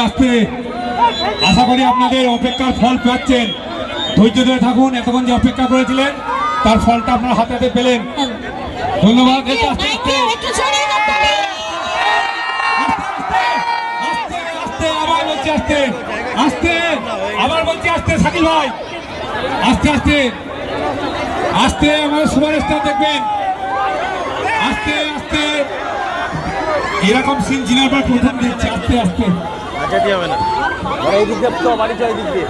আস্তে আশা করি আপনাদের অপেক্ষার ফল পাচ্ছেন। ধৈর্য ধরে থাকুন, এতক্ষণ যে অপেক্ষা করেছিলেন তার ফলটা আপনার হাতে পেলেন। ধন্যবাদ। আবার বলছি আস্তে আস্তে, আবার বলছি আস্তে, শাকিল ভাই আস্তে আস্তে আস্তে, আমাদের সুপারস্টার দেখবেন আস্তে আস্তে। এরকম সিন জিনার পর প্রথম দেখছি। আস্তে আস্তে আচ্ছা দিয়ে হবে না, এই দিক দিয়ে তো বাড়ি চলে দিক দিয়ে